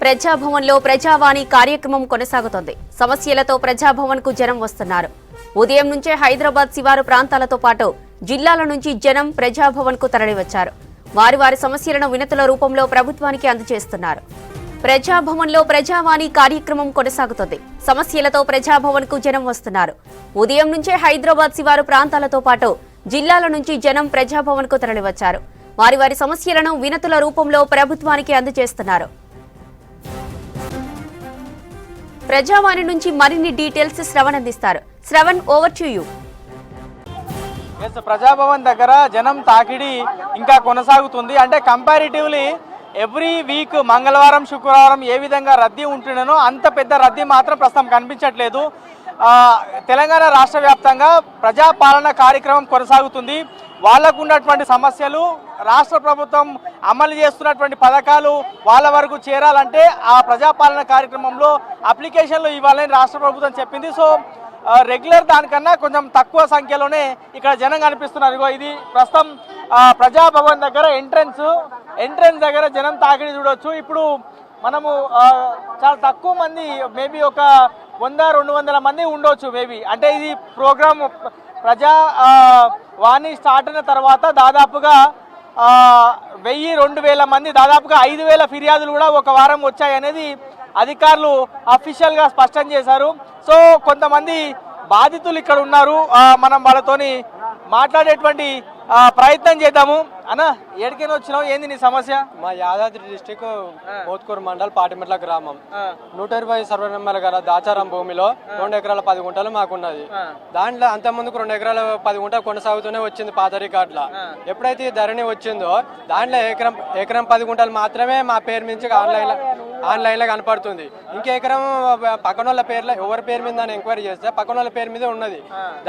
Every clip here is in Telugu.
ప్రజాభవన్లో ప్రజావాణి కార్యక్రమం కొనసాగుతోంది. సమస్యలతో ప్రజాభవన్కు జనం వస్తున్నారు. ఉదయం నుంచే హైదరాబాద్ శివారు ప్రాంతాలతో పాటు జిల్లాల నుంచి జనం ప్రజాభవన్కు తరలివచ్చారు. వారి సమస్యలను వినతుల రూపంలో ప్రభుత్వానికి అందజేస్తున్నారు. ప్రజాభవన్లో ప్రజావాణి కార్యక్రమం కొనసాగుతోంది. సమస్యలతో ప్రజాభవన్కు జనం వస్తున్నారు. ఉదయం నుంచే హైదరాబాద్ శివారు ప్రాంతాలతో పాటు జిల్లాల నుంచి జనం ప్రజాభవన్కు తరలివచ్చారు. వారి సమస్యలను వినతుల రూపంలో ప్రభుత్వానికి అందజేస్తున్నారు. ప్రజావాణి నుంచి మరిన్ని డీటెయిల్స్ శ్రవణ్ అందిస్తారు. Shravan, over to you. Praja Bhavan దగ్గర జనం తాకిడి ఇంకా కొనసాగుతుంది. అంటే కంపారిటివ్లీ ఎవ్రీ వీక్ మంగళవారం శుక్రవారం ఏ విధంగా రద్దీ ఉంటుండనో అంత పెద్ద రద్దీ మాత్రం ప్రస్తుతం కనిపించట్లేదు. తెలంగాణ రాష్ట్ర వ్యాప్తంగా ప్రజాపాలన కార్యక్రమం కొనసాగుతుంది. వాళ్ళకు ఉన్నటువంటి సమస్యలు, రాష్ట్ర ప్రభుత్వం అమలు చేస్తున్నటువంటి పథకాలు వాళ్ళ వరకు చేరాలంటే ఆ ప్రజాపాలన కార్యక్రమంలో అప్లికేషన్లు ఇవ్వాలని రాష్ట్ర ప్రభుత్వం చెప్పింది. సో రెగ్యులర్ దానికన్నా కొంచెం తక్కువ సంఖ్యలోనే ఇక్కడ జనం కనిపిస్తున్నారు. ఇగో ఇది ప్రస్తుతం ప్రజాభవన్ దగ్గర ఎంట్రన్స్ దగ్గర జనం తాకిడి చూడవచ్చు. ఇప్పుడు మనము చాలా తక్కువ మంది, మేబీ ఒక 100-200 మంది ఉండవచ్చు మేబీ. అంటే ఇది ప్రోగ్రామ్ ప్రజావాణి స్టార్ట్ అయిన తర్వాత దాదాపుగా 1000-2000 మంది, దాదాపుగా 5000 ఫిర్యాదులు కూడా ఒక వారం వచ్చాయనేది అధికారులు అఫీషియల్గా స్పష్టం చేశారు. సో కొంతమంది బాధితులు ఇక్కడ ఉన్నారు. మనం వాళ్ళతోని మాట్లాడేటువంటి ప్రయత్నం చేద్దాము. అన్న, ఎక్కడికైనా వచ్చినావు, ఏంది నీ సమస్య? మా యాదాద్రి డిస్టిక్ మోత్కూరు మండల్ పాటిమెట్ల గ్రామం 120 సర్వే నెంబర్ గల దాచారం భూమిలో 2 ఎకరాల 10 గుంటలు మాకున్నది. దాంట్లో అంత ముందుకు 2 ఎకరాల 10 గుంటలు కొనసాగుతూనే వచ్చింది పాత రికార్డుల. ఎప్పుడైతే ఈ ధరణి వచ్చిందో దాంట్లో ఎకరం 10 గుంటలు మాత్రమే మా పేరు నుంచి ఆన్లైన్లో కనపడుతుంది. ఇంక ఎకరం పక్కన వాళ్ళ పేర్లో ఎవరి పేరు మీద అని ఎంక్వైరీ చేస్తే పక్కన వాళ్ళ పేరు మీద ఉన్నది.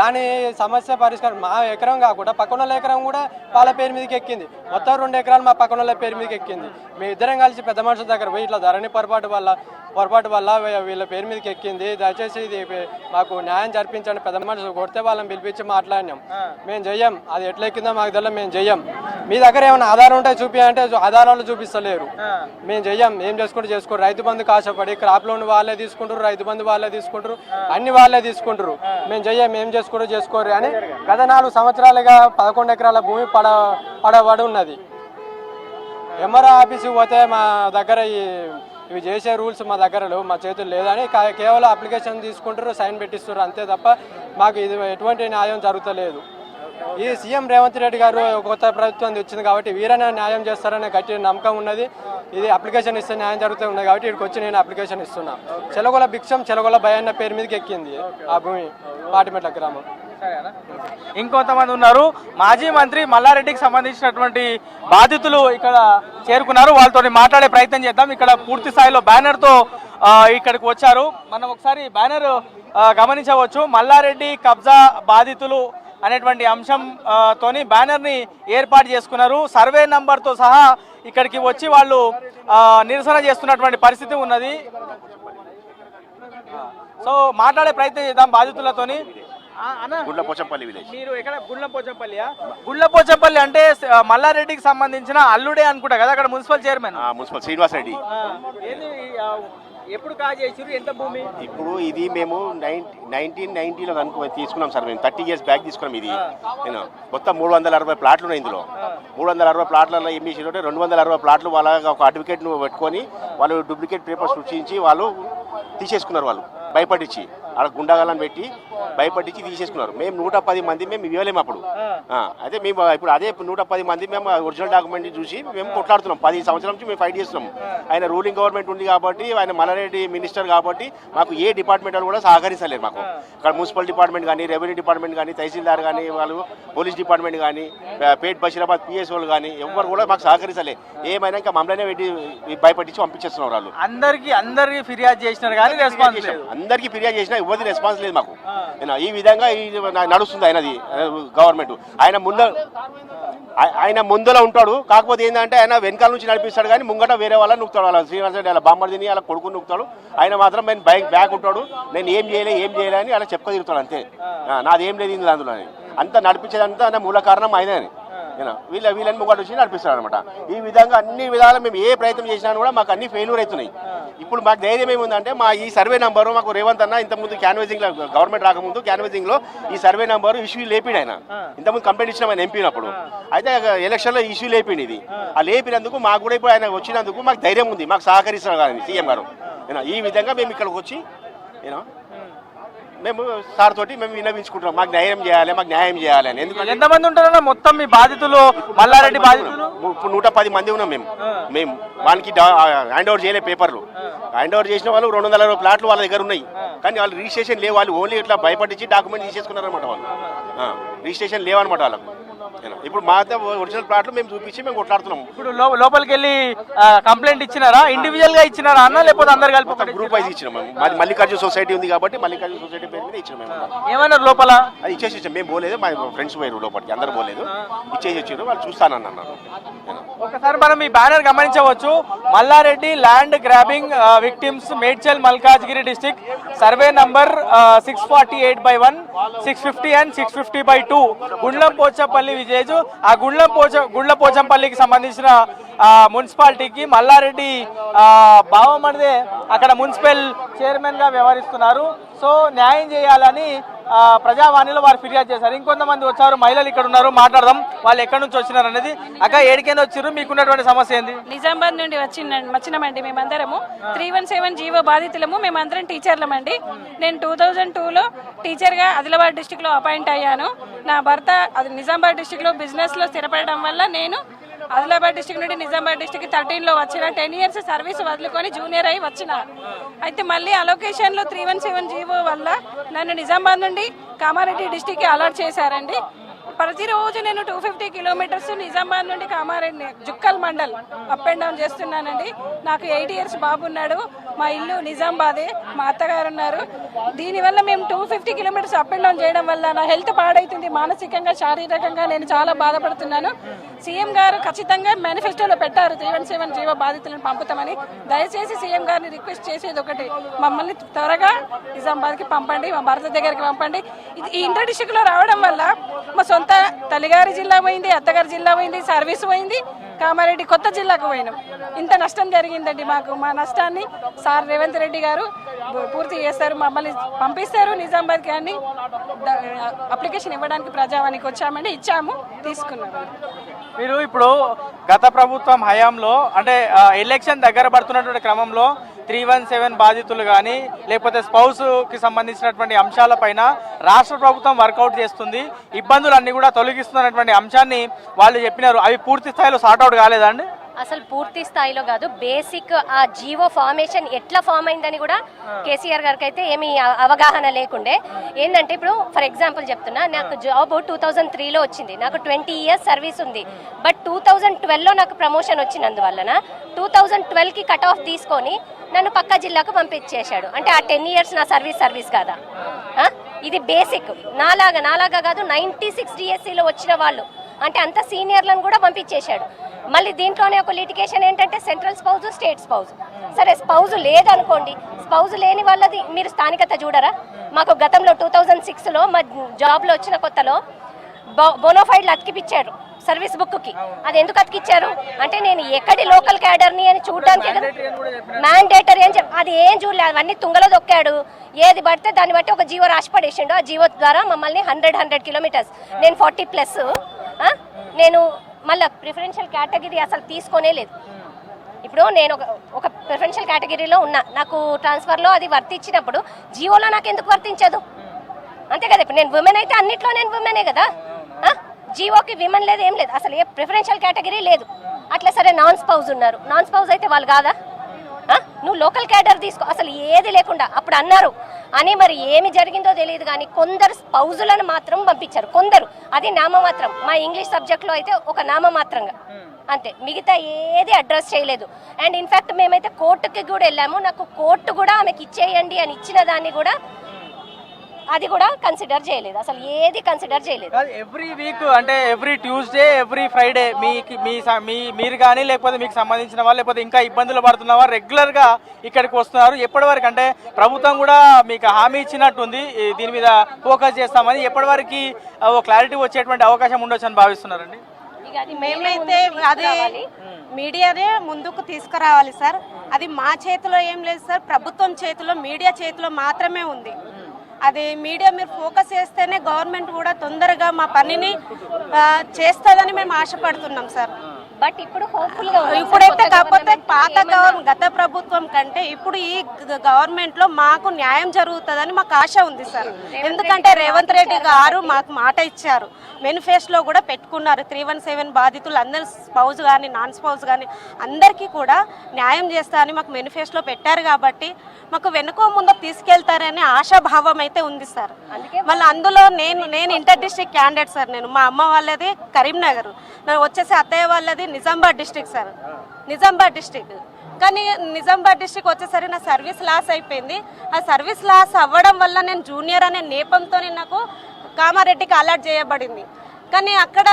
దాని సమస్య పరిష్కారం మా ఎకరం కాకుండా పక్కన వాళ్ళ ఎకరం కూడా వాళ్ళ పేరు మీదకి ఎక్కింది. మొత్తం 2 ఎకరాలు మా పక్కన వాళ్ళ పేరు మీదకి ఎక్కింది. మేము ఇద్దరం కలిసి పెద్ద మనుషుల దగ్గర పోయి ఇట్లా ధరణి పొరపాటు వల్ల వీళ్ళ పేరు మీదకి ఎక్కింది, దయచేసి ఇది మాకు న్యాయం జరిపించండి, పెద్ద మనుషులు కొడితే వాళ్ళని పిలిపించి మాట్లాడినాం. మేము చెయ్యం, అది ఎట్లా ఎక్కిందో మాకు తెలియదు, మేము చెయ్యం. మీ దగ్గర ఏమైనా ఆధారం ఉంటే చూపించాలంటే ఆధారాలు చూపిస్తలేరు. మేము చెయ్యం, ఏం చేసుకుంటూ చేసుకోరు. రైతు బంధు కాశపడి క్రాప్ లోన్ వాళ్ళే తీసుకుంటారు, రైతు బంధు వాళ్ళే తీసుకుంటారు, అన్ని వాళ్ళే తీసుకుంటారు. మేము చెయ్యం, ఏం చేసుకుంటూ చేసుకోరు అని గత 4 సంవత్సరాలుగా 11 ఎకరాల భూమి పడబడి ఉన్నది. ఎంఆర్ఓ ఆఫీస్కి పోతే మా దగ్గర ఇవి చేసే రూల్స్ మా దగ్గర మా చేతులు లేదని కేవలం అప్లికేషన్ తీసుకుంటారు, సైన్ పెట్టిస్తారు, అంతే తప్ప మాకు ఇది ఎటువంటి న్యాయం జరుగుతలేదు. ఈ సీఎం రేవంత్ రెడ్డి గారు కొత్త ప్రభుత్వం వచ్చింది కాబట్టి వీరైనా న్యాయం చేస్తారనే గట్టి నమ్మకం ఉన్నది. ఇది అప్లికేషన్ ఇస్తే న్యాయం జరుగుతూ ఉన్నది కాబట్టి ఇక్కడికి వచ్చి నేను అప్లికేషన్ ఇస్తున్నా. చెలగొల భిక్షం చెలగొల భయన్న పేరు మీదకి ఎక్కింది ఆ భూమి పాటిమెట్ల గ్రామం. ఇంకొంతమంది ఉన్నారు. మాజీ మంత్రి మల్లారెడ్డికి సంబంధించినటువంటి బాధితులు ఇక్కడ చేరుకున్నారు. వాళ్ళతో మాట్లాడే ప్రయత్నం చేద్దాం. ఇక్కడ పూర్తి స్థాయిలో బ్యానర్తో ఇక్కడికి వచ్చారు. మనం ఒకసారి బ్యానర్ గమనించవచ్చు. మల్లారెడ్డి కబ్జా బాధితులు అనేటువంటి అంశంతోని బ్యానర్ని ఏర్పాటు చేసుకున్నారు. సర్వే నంబర్తో సహా ఇక్కడికి వచ్చి వాళ్ళు నిరసన చేస్తున్నటువంటి పరిస్థితి ఉన్నది. సో మాట్లాడే ప్రయత్నం చేద్దాం బాధితులతోని. గుండ్లపోచంపల్లి విలేజ్. మీరు ఎక్కడ? గుండ్లపోచంపల్లియా? గుండ్లపోచంపల్లి అంటే మల్లారెడ్డికి సంబంధించిన అల్లుడే అనుకుంటా కదా, అక్కడ municipal chairman municipal Srinivas Reddy. ఎప్పుడు కాజేసారు? ఎంత భూమి? ఇప్పుడు ఇది మేము 1990లో తీసుకున్నాం సార్. మేము 30 years బ్యాక్ తీసుకున్నాం. ఇది నేను మొత్తం 360 ప్లాట్లు ఉన్నాయి. ఇందులో 360 ప్లాట్లలో ఏం చేసేటంటే 260 ప్లాట్లు వాళ్ళ ఒక అడ్వకేట్ను పెట్టుకొని వాళ్ళు డూప్లికేట్ పేపర్స్ సృష్టించి వాళ్ళు తీసేసుకున్నారు. వాళ్ళు భయపడించి అక్కడ గుండాగాలను పెట్టి భయపడించి తీసేసుకున్నారు. మేము 110 మంది మేము ఇవ్వలేము అప్పుడు. అయితే మేము ఇప్పుడు అదే 110 మంది మేము ఒరిజినల్ డాక్యుమెంట్ చూసి మేము కొట్లాడుతున్నాం. 10 సంవత్సరాల నుంచి మేము ఫైట్ చేస్తున్నాం. ఆయన రూలింగ్ గవర్నమెంట్ ఉంది కాబట్టి, ఆయన మల్లారెడ్డి మినిస్టర్ కాబట్టి మాకు ఏ డిపార్ట్మెంట్ వాళ్ళు కూడా సహకరించలేరు. మాకు ఇక్కడ మున్సిపల్ డిపార్ట్మెంట్ కానీ, రెవెన్యూ డిపార్ట్మెంట్ కానీ, తహసీల్దార్ కానీ, వాళ్ళు పోలీస్ డిపార్ట్మెంట్ కానీ, పేట్ బషీరాబాద్ పిఎస్ఓలు కానీ ఎవరు కూడా మాకు సహకరించలే. ఏమైనా ఇంకా మమ్మల్ని పెట్టి భయపడించి పంపించేస్తున్నారు వాళ్ళు. అందరికి ఫిర్యాదు చేసినారు కానీ రెస్పాన్స్ లేదు. అందరికీ ఫిర్యాదు చేసినా ఎవరిది రెస్పాన్స్ లేదు మాకు. ఈ విధంగా నడుస్తుంది ఆయనది గవర్నమెంట్. ఆయన ముందులో ఉంటాడు. కాకపోతే ఏంటంటే ఆయన వెనకాల నుంచి నడిపిస్తాడు కానీ ముంగట వేరే వాళ్ళని నొక్కుతాడు. వాళ్ళ శ్రీనివాస్ రెడ్డి అలా బామ్మర్దిని అలా కొడుకుని నొక్కుతాడు. ఆయన మాత్రం నేను బ్యాక్ ఉంటాడు. నేను ఏం చేయలే అని అలా చెప్పుకొని తిరుగుతాడు అంతే. నాది ఏం లేదు ఇందులో. అందులో అంతా నడిపించేదంతా మూల కారణం ఆయనని. వీళ్ళని ముంగట వచ్చి నడిపిస్తాడు అనమాట. ఈ విధంగా అన్ని విధాలు మేము ఏ ప్రయత్నం చేసినా కూడా మాకు అన్ని ఫెయిల్యూర్ అవుతున్నాయి. ఇప్పుడు మాకు ధైర్యం ఏముందంటే మా ఈ సర్వే నెంబరు మాకు రేవంత్ అన్న ఇంతకుముందు క్యాన్వసింగ్లో గవర్నమెంట్ రాకముందు క్యాన్వసింగ్లో ఈ సర్వే నెంబరు ఇష్యూ లేపిండు ఆయన. ఇంతకుముందు కంప్లైంట్ ఇచ్చినాం ఆయన ఎంపీనప్పుడు. అయితే ఎలక్షన్లో ఇష్యూ లేపిండు ఇది. ఆ లేపినందుకు మాకు కూడా ఇప్పుడు ఆయన వచ్చినందుకు మాకు ధైర్యం ఉంది, మాకు సహకరిస్తారు కానీ సీఎం గారు. ఈ విధంగా మేము ఇక్కడికి వచ్చి మేము సార్ తోటి మేము విన్నవించుకుంటున్నాం, మాకు న్యాయం చేయాలి, మాకు న్యాయం చేయాలి అని. ఎందుకంటే ఎంతమంది ఉంటారన్నా మొత్తం మీ బాధితులు, మల్లారెడ్డి బాధితులు? ఇప్పుడు 110 మంది ఉన్నాం మేము వానికి హ్యాండ్ ఓవర్ చేయలే పేపర్లు. హ్యాండ్ ఓవర్ చేసిన వాళ్ళు 260 ప్లాట్లు వాళ్ళ దగ్గర ఉన్నాయి, కానీ వాళ్ళు రిజిస్ట్రేషన్ లేవు. వాళ్ళు ఓన్లీ ఇట్లా భయపడించి డాక్యుమెంట్ తీసేసుకున్నారనమాట. వాళ్ళు రిజిస్ట్రేషన్ లేవన్నమాట వాళ్ళకు. ఇప్పుడు మా ఒరిజినల్ ప్లాట్లు మేము చూపించి మేము కొట్లాడుతున్నాం. ఇప్పుడు లోపలికి వెళ్ళి కంప్లైంట్ ఇచ్చినారా, ఇండివిజువల్ గా ఇచ్చినారా అన్న, లేకపోతే అందరు కలిపి గ్రూప్ వైజ్ ఇచ్చినాం మేము. మాది మల్లికార్జున సొసైటీ ఉంది కాబట్టి మల్లికార్జున సొసైటీ పేరు మీద ఇచ్చినాం మేము. ఏమన్నారు లోపల? అది ఇచ్చేసి ఇచ్చాం, మేము పోలేదు, మా ఫ్రెండ్స్ పోయారు లోపలికి, అందరు పోలేదు, ఇచ్చేసి వచ్చారు. వాళ్ళు చూస్తానన్నారు. ఒకసారి మనం ఈ బ్యానర్ గమనించవచ్చు. Mallareddy land grabbing victims, Medchal Malkajgiri district, survey number 648/1, 650 and 650/2, Gundlam Pochampally village. ఆ గుండ్ల పోచంపల్లికి సంబంధించిన మున్సిపాలిటీకి మల్లారెడ్డి బావమరిదే అక్కడ మున్సిపల్ చైర్మన్ గా వ్యవహరిస్తున్నారు. సో న్యాయం చేయాలని ప్రజావాణిలో వారు ఫిర్యాదు చేశారు. ఇంకొంతమంది వచ్చారు, మహిళలు ఇక్కడ ఉన్నారు, మాట్లాడదాం వాళ్ళు ఎక్కడి నుంచి వచ్చినారు అనేది. అక్క ఏడికైనా వచ్చారు, మీకున్నటువంటి సమస్య ఏంది? నిజామాబాద్ నుండి వచ్చినామండి మేమందరము. 317 జీవో బాధితులము, మేమందరం టీచర్లమండి. నేను 2002లో టీచర్గా ఆదిలాబాద్ డిస్టిక్లో అపాయింట్ అయ్యాను. నా భర్త అది నిజామాబాద్ డిస్టిక్లో బిజినెస్లో స్థిరపడడం వల్ల నేను ఆదిలాబాద్ డిస్టిక్ నుండి నిజామాబాద్ డిస్టిక్ 13లో వచ్చిన. 10 years సర్వీస్ వదులుకొని జూనియర్ అయి వచ్చిన. అయితే మళ్ళీ అలొకేషన్లో 317 జీవో వల్ల నన్ను నిజామాబాద్ నుండి కామారెడ్డి డిస్టిక్కి అలాట్ చేశారండి. ప్రతిరోజు నేను 250 kilometers నిజామాబాద్ నుండి Kamareddy Jukkal mandal up and down చేస్తున్నానండి. నాకు 8 years బాబు ఉన్నాడు. మా ఇల్లు నిజామాబాదే, మా అత్తగారు ఉన్నారు. దీనివల్ల మేము 250 kilometers అప్ అండ్ డౌన్ చేయడం వల్ల నా హెల్త్ పాడవుతుంది. మానసికంగా, శారీరకంగా నేను చాలా బాధపడుతున్నాను. సీఎం గారు ఖచ్చితంగా మేనిఫెస్టోలో పెట్టారు 317 జీవో బాధితులను పంపుతామని. దయచేసి సీఎం గారిని రిక్వెస్ట్ చేసేది ఒకటి, మమ్మల్ని త్వరగా నిజామాబాద్కి పంపండి, మా భర్త దగ్గరికి పంపండి. ఈ ఇంటర్ డిస్టిక్లో రావడం వల్ల మా సొంత తల్లిగారి జిల్లా పోయింది, అత్తగారి జిల్లా పోయింది, సర్వీస్ పోయింది, కామారెడ్డి కొత్త జిల్లాకు పోయినాం. ఇంత నష్టం జరిగిందండి మాకు. మా నష్టాన్ని సార్ రేవంత్ రెడ్డి గారు పూర్తి చేస్తారు, మమ్మల్ని పంపిస్తారు నిజామాబాద్కి అని అప్లికేషన్ ఇవ్వడానికి ప్రజావానికి వచ్చామండి. ఇచ్చాము, తీసుకున్నాము. మీరు ఇప్పుడు గత ప్రభుత్వం హయాంలో అంటే ఎలక్షన్ దగ్గర పడుతున్నటువంటి క్రమంలో 317 బాధితులు కానీ లేకపోతే స్పౌస్కి సంబంధించినటువంటి అంశాలపైన రాష్ట్ర ప్రభుత్వం వర్కౌట్ చేస్తుంది, ఇబ్బందులన్నీ కూడా తొలగిస్తున్నటువంటి అంశాన్ని వాళ్ళు చెప్పినారు. అవి పూర్తి స్థాయిలో సార్ట్అవుట్ కాలేదా అండి? అసలు పూర్తి స్థాయిలో కాదు, బేసిక్ ఆ జీవో ఫార్మేషన్ ఎట్లా ఫామ్ అయిందని కూడా కేసీఆర్ గారికి అయితే ఏమీ అవగాహన లేకుండే. ఏంటంటే ఇప్పుడు ఫర్ ఎగ్జాంపుల్ చెప్తున్నా, నాకు జాబ్ 2003లో వచ్చింది, నాకు 20 years సర్వీస్ ఉంది. బట్ 2012లో నాకు ప్రమోషన్ వచ్చినందువలన 2012కి కట్ ఆఫ్ తీసుకొని నన్ను పక్క జిల్లాకు పంపించేశాడు. అంటే ఆ 10 years నా సర్వీస్ కాదా? ఇది బేసిక్. నాలాగా కాదు, 96 DSCలో వచ్చిన వాళ్ళు అంటే అంత సీనియర్లను కూడా పంపించేశాడు. మళ్ళీ దీంట్లోనే ఒక లిటిగేషన్ ఏంటంటే సెంట్రల్ స్పౌజ్, స్టేట్ స్పౌజ్. సరే స్పౌజ్ లేదనుకోండి, స్పౌజ్ లేని వాళ్ళది మీరు స్థానికత చూడరా? మాకు గతంలో 2006లో మా జాబ్లో వచ్చిన కొత్తలో బోనోఫైడ్లు అతికిపించారు సర్వీస్ బుక్కి. అది ఎందుకు అతికిచ్చారు అంటే నేను ఎక్కడి లోకల్ క్యాడర్ని అని చూడడానికి, మ్యాండేటరీ అని చెప్పి అది ఏం చూడలేదు. అవన్నీ తుంగలో దొక్కాడు. ఏది పడితే దాన్ని బట్టి ఒక జీవో రాసి పడేసిండు. ఆ జీవో ద్వారా మమ్మల్ని 100 kilometers, నేను 40+, నేను మళ్ళీ ప్రిఫరెన్షియల్ కేటగిరీ అసలు తీసుకోనే లేదు. ఇప్పుడు నేను ఒక ప్రిఫరెన్షియల్ కేటగిరీలో ఉన్నా, నాకు ట్రాన్స్ఫర్లో అది వర్తించినప్పుడు జీవోలో నాకు ఎందుకు వర్తించదు? అంతే కదా. ఇప్పుడు నేను విమెన్ అయితే అన్నిట్లో నేను విమెనే కదా. జీవోకి విమెన్ లేదు, ఏం లేదు, అసలు ఏ ప్రిఫరెన్షియల్ కేటగిరీ లేదు. అట్లా సరే నాన్ స్పౌజ్ ఉన్నారు, నాన్ స్పౌజ్ అయితే వాళ్ళు కాదా? నువ్వు లోకల్ క్యాడర్ తీసుకో, అసలు ఏది లేకుండా అప్పుడు అన్నారు అని. మరి ఏమి జరిగిందో తెలియదు కానీ కొందరు స్పౌజులను మాత్రం పంపించారు, కొందరు. అది నామమాత్రం. మా ఇంగ్లీష్ సబ్జెక్ట్లో అయితే ఒక నామమాత్రంగా అంతే, మిగతా ఏది అడ్రస్ చేయలేదు. అండ్ ఇన్ఫ్యాక్ట్ మేమైతే కోర్టుకి కూడా వెళ్ళాము. నాకు కోర్టు కూడా ఆమెకి ఇచ్చేయండి అని ఇచ్చిన దాన్ని కూడా అది కూడా కన్సిడర్ చేయలేదు, అసలు ఏది కన్సిడర్ చేయలేదు. ఎవ్రీ వీక్ అంటే ఎవ్రీ ట్యూస్డే, ఎవ్రీ ఫ్రైడే మీరు కానీ లేకపోతే మీకు సంబంధించిన వాళ్ళు లేకపోతే ఇంకా ఇబ్బందులు పడుతున్న వారు రెగ్యులర్గా ఇక్కడికి వస్తున్నారు. ఎప్పటి వరకు అంటే ప్రభుత్వం కూడా మీకు హామీ ఇచ్చినట్టుంది దీని మీద ఫోకస్ చేస్తామని, ఎప్పటి వరకు క్లారిటీ వచ్చేటువంటి అవకాశం ఉండొచ్చు అని భావిస్తున్నారండి? మేమైతే అది మీడియానే ముందుకు తీసుకురావాలి సార్. అది మా చేతిలో ఏం లేదు సార్, ప్రభుత్వం చేతిలో, మీడియా చేతిలో మాత్రమే ఉంది. అది మీడియా మీరు ఫోకస్ చేస్తేనే గవర్నమెంట్ కూడా తొందరగా మా పనిని చేస్తుందని మేము ఆశపడుతున్నాం సార్. బట్ ఇప్పుడు హోప్ఫుల్ గా ఇప్పుడైతే కాకపోతే గత ప్రభుత్వం కంటే ఇప్పుడు ఈ గవర్నమెంట్ లో మాకు న్యాయం జరుగుతుందని మాకు ఆశ ఉంది సార్. ఎందుకంటే రేవంత్ రెడ్డి గారు మాకు మాట ఇచ్చారు, మేనిఫెస్టోలో కూడా పెట్టుకున్నారు. 317 బాధితులు అందరు స్పౌజ్ కానీ నాన్ స్పౌజ్ కానీ అందరికీ కూడా న్యాయం చేస్తా అని మాకు మేనిఫెస్టోలో పెట్టారు. కాబట్టి మాకు వెనుకో ముందు తీసుకెళ్తారనే ఆశాభావం అయితే ఉంది సార్. మళ్ళీ అందులో నేను ఇంటర్ డిస్ట్రిక్ట్ క్యాండిడేట్ సార్. నేను మా అమ్మ వాళ్ళది కరీంనగర్, నేను వచ్చేసి అత్తయ్య వాళ్ళది Nizamabad district sir, Nizamabad district. కానీ నిజామాబాద్ డిస్ట్రిక్ట్ వచ్చేసరికి నా సర్వీస్ లాస్ అయిపోయింది. ఆ సర్వీస్ లాస్ అవ్వడం వల్ల నేను జూనియర్ అనే నేపంతో నాకు కామారెడ్డికి అలాట్ చేయబడింది. కానీ అక్కడ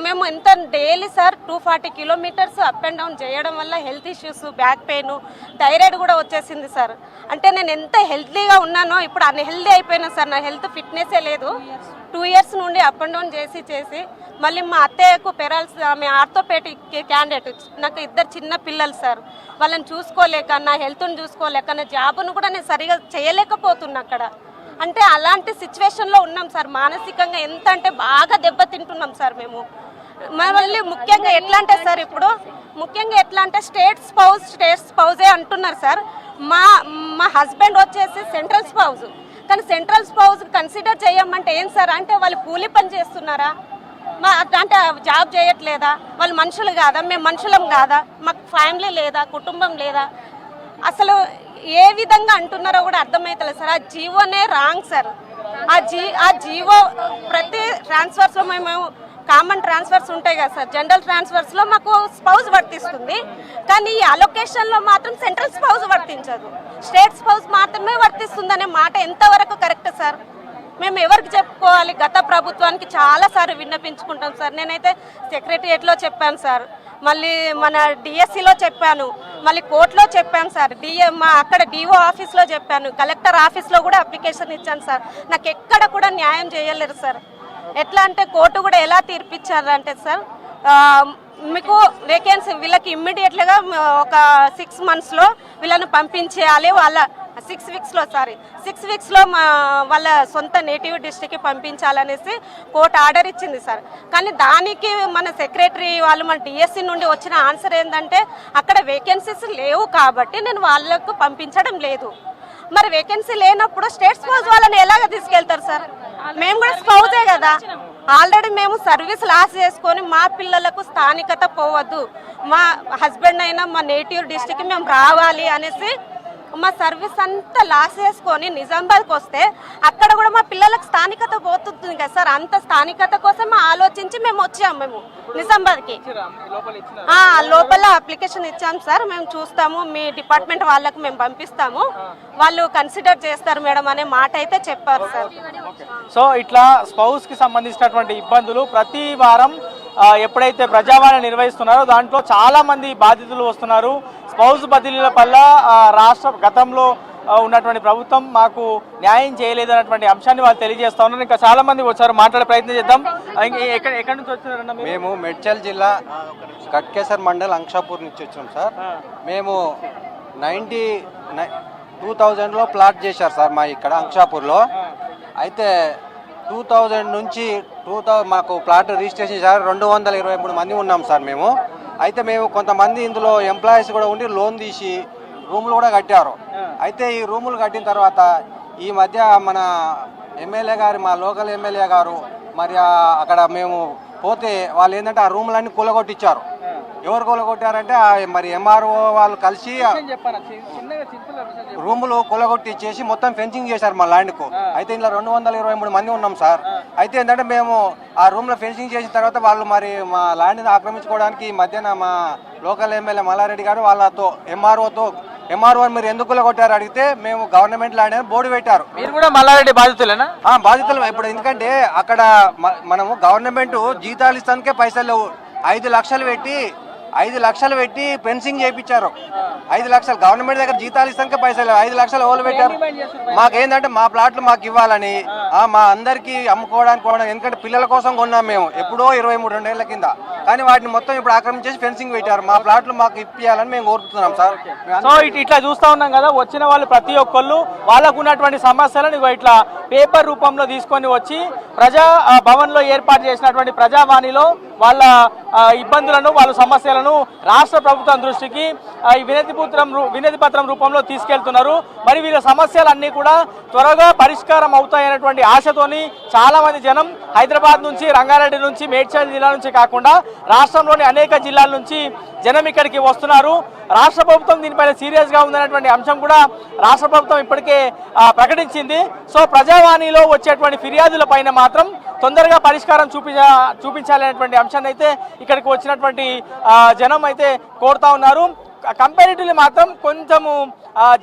మేము ఎంత daily sir 240 kilometres up and down చేయడం వల్ల health issues, back pain, thyroid కూడా వచ్చేసింది సార్. అంటే నేను ఎంత హెల్తీగా ఉన్నానో ఇప్పుడు అన్హెల్దీ అయిపోయినా సార్. నా హెల్త్ ఫిట్నెస్సే లేదు. 2 ఇయర్స్ నుండి అప్ అండ్ డౌన్ చేసి మళ్ళీ మా అత్తయ్యకు పెరాల్స్, ఆమె ఆర్థోపెడిక్ క్యాండిడేట్. నాకు 2 చిన్న పిల్లలు సార్. వాళ్ళని చూసుకోలేక, నా హెల్త్ని చూసుకోలేక, నా జాబ్ను కూడా నేను సరిగా చేయలేకపోతున్నా అక్కడ. అంటే అలాంటి సిచ్యువేషన్లో ఉన్నాం సార్. మానసికంగా ఎంత అంటే బాగా దెబ్బతింటున్నాం సార్ మేము. మళ్ళీ ముఖ్యంగా ఎట్లా అంటే సార్, ఇప్పుడు ముఖ్యంగా ఎట్లా అంటే స్టేట్ స్పౌజే అంటున్నారు సార్. మా హస్బెండ్ వచ్చేసి సెంట్రల్ స్పౌజ్. కానీ సెంట్రల్ స్పౌజ్ కన్సిడర్ చేయమంటే ఏం సార్ అంటే వాళ్ళు కూలీ పని చేస్తున్నారా, అంటే జాబ్ చేయట్లేదా, వాళ్ళు మనుషులు కాదా, మేము మనుషులం కాదా, మాకు ఫ్యామిలీ లేదా, కుటుంబం లేదా, అసలు ఏ విధంగా అంటున్నారో కూడా అర్థమవుతలేదు సార్. ఆ జీవోనే రాంగ్ సార్. ఆ జీవో ప్రతి ట్రాన్స్ఫర్స్లో మేము కామన్ ట్రాన్స్ఫర్స్ ఉంటాయి కదా సార్, జనరల్ ట్రాన్స్ఫర్స్లో మాకు స్పౌజ్ వర్తిస్తుంది. కానీ ఈ అలొకేషన్లో మాత్రం సెంట్రల్ స్పౌజ్ వర్తించదు, స్టేట్ స్పౌజ్ మాత్రమే వర్తిస్తుంది అనే మాట ఎంతవరకు కరెక్ట్ సార్? మేము ఎవరికి చెప్పుకోవాలి? గత ప్రభుత్వానికి చాలాసార్లు విన్నపించుకుంటాం సార్. నేనైతే సెక్రటరియట్లో చెప్పాను సార్, మళ్ళీ మన డిఎస్సిలో చెప్పాను, మళ్ళీ కోర్టులో చెప్పాను సార్, అక్కడ డిఓ ఆఫీస్లో చెప్పాను, కలెక్టర్ ఆఫీస్లో కూడా అప్లికేషన్ ఇచ్చాను సార్. నాకు ఎక్కడ కూడా న్యాయం చేయలేరు సార్. ఎట్లా అంటే కోర్టు కూడా ఎలా తీర్పిచ్చారు అంటే సార్, మీకు వేకెన్సీ వీళ్ళకి ఇమ్మీడియట్గా ఒక 6 monthsలో వీళ్ళని పంపించేయాలి, వాళ్ళ 6 వీక్స్లో వాళ్ళ సొంత నేటివ్ డిస్ట్రిక్ట్కి పంపించాలనేసి కోర్టు ఆర్డర్ ఇచ్చింది సార్. కానీ దానికి మన సెక్రటరీ వాళ్ళు మన డిఎస్సి నుండి వచ్చిన ఆన్సర్ ఏంటంటే అక్కడ వేకెన్సీస్ లేవు కాబట్టి నేను వాళ్ళకు పంపించడం లేదు. మరి వేకెన్సీ లేనప్పుడు స్టేట్ స్పౌజ్ వాళ్ళని ఎలాగ తీసుకెళ్తారు సార్? మేము కూడా స్పౌజే కదా. ఆల్రెడీ మేము సర్వీస్ లాస్ చేసుకొని మా పిల్లలకు స్థానికత పోవద్దు, మా హస్బెండ్ అయినా మా నేటివ్ డిస్ట్రిక్ట్కి మేము రావాలి అనేసి మా సర్వీస్ అంతా లాస్ చేసుకొని నిజామాబాద్కి వస్తే అక్కడ కూడా మా పిల్లలకు స్థానికత పోతుంది కదా సార్. అంత స్థానికత కోసం ఆలోచించి మేము వచ్చాము మేము నిజామాబాద్కి. లోపల అప్లికేషన్ ఇచ్చాము సార్, మేము చూస్తాము, మీ డిపార్ట్మెంట్ వాళ్ళకు మేము పంపిస్తాము, వాళ్ళు కన్సిడర్ చేస్తారు మేడం అనే మాట అయితే చెప్పారు సార్. సో ఇట్లా స్పౌస్కి సంబంధించినటువంటి ఇబ్బందులు ప్రతి వారం ఎప్పుడైతే ప్రజావాణి నిర్వహిస్తున్నారో దాంట్లో చాలా మంది బాధితులు వస్తున్నారు. స్పౌస్ బదిలీల వల్ల రాష్ట్ర గతంలో ఉన్నటువంటి ప్రభుత్వం మాకు న్యాయం చేయలేదన్నటువంటి అంశాన్ని వాళ్ళు తెలియజేస్తా ఉన్నారు. ఇంకా చాలా మంది వచ్చారు, మాట్లాడే ప్రయత్నం చేద్దాం. ఎక్కడి నుంచి వచ్చారన్న? మేము మేడ్చల్ జిల్లా కట్కేసర్ మండల్ అంక్షాపూర్ నుంచి వచ్చాం సార్. మేము 2000లో ప్లాట్ చేశారు సార్ మా ఇక్కడ అంక్షాపూర్లో. అయితే 2000 నుంచి మాకు ప్లాట్ రిజిస్ట్రేషన్ చేశారు. 223 మంది ఉన్నాం సార్ మేము. అయితే మేము కొంతమంది ఇందులో ఎంప్లాయీస్ కూడా ఉండి లోన్ తీసి రూములు కూడా కట్టారు. అయితే ఈ రూములు కట్టిన తర్వాత ఈ మధ్య మన ఎమ్మెల్యే గారు, మా లోకల్ ఎమ్మెల్యే గారు మరి అక్కడ మేము పోతే వాళ్ళు ఏంటంటే ఆ రూములన్నీ కూలగొట్టించారు. ఎవరు కూలగొట్టారంటే మరి ఎంఆర్ఓ వాళ్ళు కలిసి రూములు కూలగొట్టిచ్చేసి మొత్తం ఫెన్సింగ్ చేశారు మా ల్యాండ్కు. అయితే ఇలా 223 మంది ఉన్నాం సార్. అయితే ఏంటంటే మేము ఆ రూమ్లో ఫెన్సింగ్ చేసిన తర్వాత వాళ్ళు మరి మా ల్యాండ్ని ఆక్రమించుకోవడానికి ఈ మధ్యన మా లోకల్ ఎమ్మెల్యే మల్లారెడ్డి గారు వాళ్ళతో ఎంఆర్ఓ మీరు ఎందుకు కూలగొట్టారు అడిగితే మేము గవర్నమెంట్ ల్యాండ్ అని బోర్డు పెట్టారు. మీరు కూడా మల్లారెడ్డి బాధితులేనా? బాధితులు. ఇప్పుడు ఎందుకంటే అక్కడ మనము గవర్నమెంట్ జీతాలు ఇస్తానికే పైసలు లేవు. 5 లక్షలు పెట్టి ఫెన్సింగ్ చేయించారు. 5 లక్షలు గవర్నమెంట్ దగ్గర జీతాలు ఇస్తాక పైసలు 5 లక్షలు ఎవరు పెట్టారు? మాకేందంటే మా ప్లాట్లు మాకు ఇవ్వాలని, మా అందరికి అమ్ముకోవడానికి కొనడం. ఎందుకంటే పిల్లల కోసం కొన్నాం మేము ఎప్పుడో 23 ఏళ్ల కింద. కానీ వాటిని మొత్తం ఇప్పుడు ఆక్రమించేసి ఫెన్సింగ్ పెట్టారు. మా ప్లాట్లు మాకు ఇప్పియాలని మేము కోరుతున్నాం సార్. సో ఇట్లా చూస్తా ఉన్నాం కదా, వచ్చిన వాళ్ళు ప్రతి ఒక్కళ్ళు వాళ్ళకు ఉన్నటువంటి సమస్యలను ఇట్లా పేపర్ రూపంలో తీసుకొని వచ్చి ప్రజా భవన్ లో ఏర్పాటు చేసినటువంటి ప్రజావాణిలో వాళ్ళ ఇబ్బందులను వాళ్ళ సమస్యలను రాష్ట్ర ప్రభుత్వం దృష్టికి ఈ వినతి పత్రం రూపంలో తీసుకెళ్తున్నారు. మరి వీళ్ళ సమస్యలన్నీ కూడా త్వరగా పరిష్కారం అవుతాయనేటువంటి ఆశతోని చాలా మంది జనం హైదరాబాద్ నుంచి, రంగారెడ్డి నుంచి, మేడ్చల్ జిల్లా నుంచి కాకుండా రాష్ట్రంలోని అనేక జిల్లాల నుంచి జనం ఇక్కడికి వస్తున్నారు. రాష్ట్ర ప్రభుత్వం దీనిపైన సీరియస్ గా ఉందనేటువంటి అంశం కూడా రాష్ట్ర ప్రభుత్వం ఇప్పటికే ప్రకటించింది. సో ప్రజావాణిలో వచ్చేటువంటి ఫిర్యాదుల పైన మాత్రం తొందరగా పరిష్కారం చూపించాలనేటువంటి అంశాన్ని అయితే ఇక్కడికి వచ్చినటువంటి జనం అయితే కోరుతా ఉన్నారు. కంపారిటివ్లీ మాత్రం కొంచెము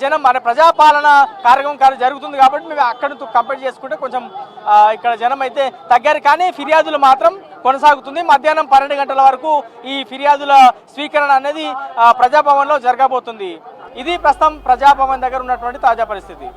జనం మన ప్రజాపాలన కార్యక్రమం జరుగుతుంది కాబట్టి మేము అక్కడితో కంపేర్ చేసుకుంటే కొంచెం ఇక్కడ జనం అయితే తగ్గారు. కానీ ఫిర్యాదులు మాత్రం కొనసాగుతుంది. మధ్యాహ్నం 12 గంటల వరకు ఈ ఫిర్యాదుల స్వీకరణ అనేది ప్రజాభవన్లో జరగబోతుంది. ఇది ప్రస్తుతం ప్రజాభవన్ దగ్గర ఉన్నటువంటి తాజా పరిస్థితి.